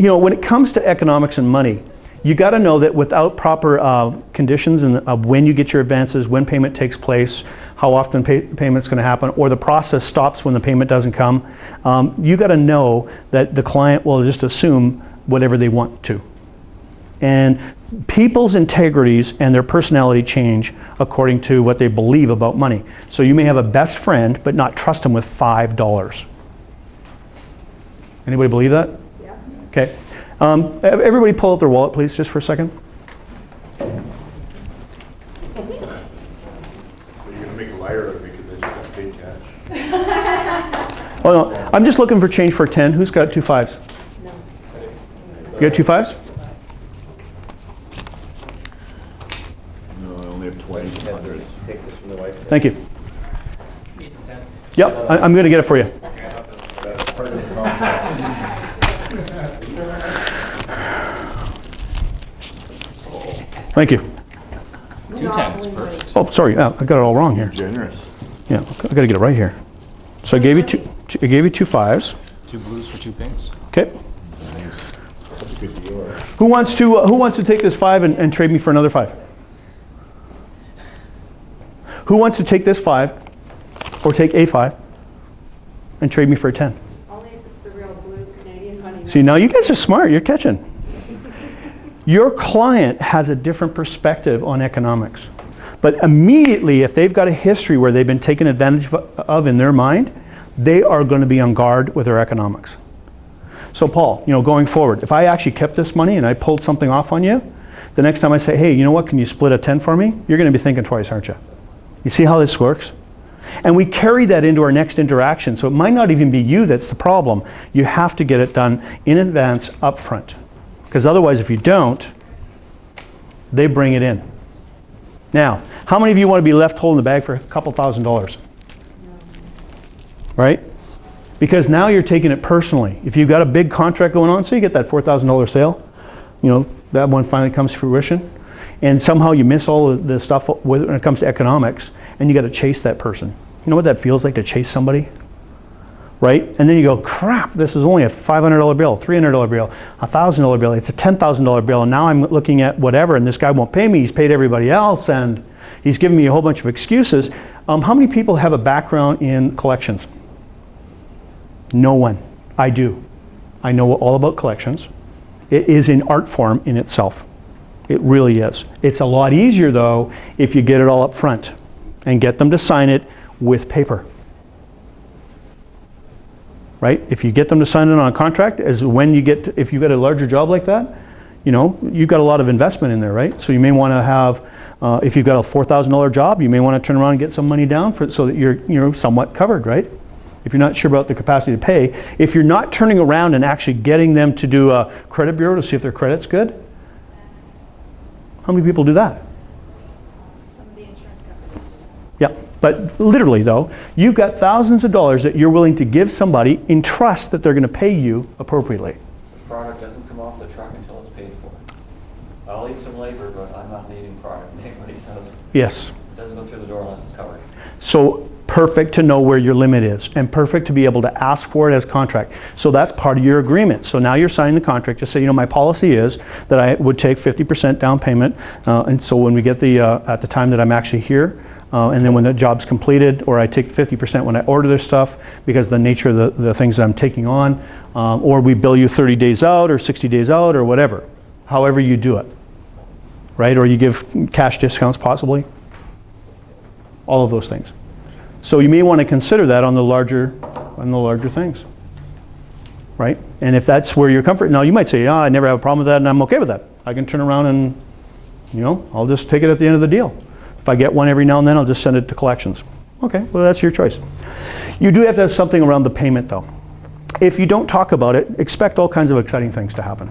you know, when it comes to economics and money, you got to know that without proper conditions of when you get your advances, when payment takes place, how often payment's going to happen, or the process stops when the payment doesn't come, you got to know that the client will just assume whatever they want to. And people's integrities and their personality change according to what they believe about money. So you may have a best friend, but not trust them with $5. Anybody believe that? Yeah. Okay. Everybody pull out their wallet, please, just for a second. You're going to make a liar of me because I just got paid cash. Oh no, I'm just looking for change for 10. Who's got 2 5s? No. You got 2 5s? No, I only have 20. Take this from the wife. Thank you. Yep, I'm going to get it for you. That's part of the contract. Thank you. 2 10s, perfect. Oh, sorry, I got it all wrong here. Generous. Yeah, I got to get it right here. So I gave you two 5s. 2 blues for 2 pinks. Okay. That's a good deal. Who wants to take this 5 and trade me for another 5? Who wants to take this 5 or take a 5 and trade me for a 10? Only if it's the real blue Canadian honey. See, now you guys are smart. You're catching. Your client has a different perspective on economics. But immediately, if they've got a history where they've been taken advantage of in their mind, they are going to be on guard with their economics. So Paul, you know, going forward, if I actually kept this money and I pulled something off on you, the next time I say, hey, you know what, can you split a 10 for me? You're going to be thinking twice, aren't you? You see how this works? And we carry that into our next interaction. So it might not even be you that's the problem. You have to get it done in advance up front. Because otherwise, if you don't, they bring it in. Now, how many of you want to be left holding the bag for a couple $1,000s? Right? Because now you're taking it personally. If you've got a big contract going on, so you get that $4,000 sale, you know, that one finally comes to fruition, and somehow you miss all of the stuff when it comes to economics, and you got to chase that person. You know what that feels like to chase somebody? Right? And then you go, crap, this is only a $500 bill, $300 bill, a $1,000 bill, it's a $10,000 bill, and now I'm looking at whatever, and this guy won't pay me, he's paid everybody else, and he's giving me a whole bunch of excuses. How many people have a background in collections? No one. I do. I know all about collections. It is an art form in itself. It really is. It's a lot easier, though, if you get it all up front and get them to sign it with paper. Right? If you get them to sign it on a contract, as when you get, if you've got a larger job like that, you know, you've got a lot of investment in there, right? So you may want to have, if you've got a $4,000 job, you may want to turn around and get some money down for, so that you're somewhat covered, right? If you're not sure about the capacity to pay, if you're not turning around and actually getting them to do a credit bureau to see if their credit's good, how many people do that? Some of the insurance companies. Yeah. But literally, though, you've got thousands of dollars that you're willing to give somebody in trust that they're going to pay you appropriately. The product doesn't come off the truck until it's paid for. I'll need some labor, but I'm not needing product. Anybody says Yes. it doesn't go through the door unless it's covered. So perfect to know where your limit is, and perfect to be able to ask for it as contract. So that's part of your agreement. So now you're signing the contract. Just say, you know, my policy is that I would take 50% down payment, and so when we get the at the time that I'm actually here, and then when the job's completed, or I take 50% when I order this stuff because of the nature of the things that I'm taking on, or we bill you 30 days out or 60 days out or whatever, however you do it, right? Or you give cash discounts possibly, all of those things. So you may want to consider that on the larger things, right? And if that's where your comfort, now you might say, I never have a problem with that and I'm okay with that. I can turn around and, you know, I'll just take it at the end of the deal. If I get one every now and then, I'll just send it to collections. Okay, well that's your choice. You do have to have something around the payment though. If you don't talk about it, expect all kinds of exciting things to happen.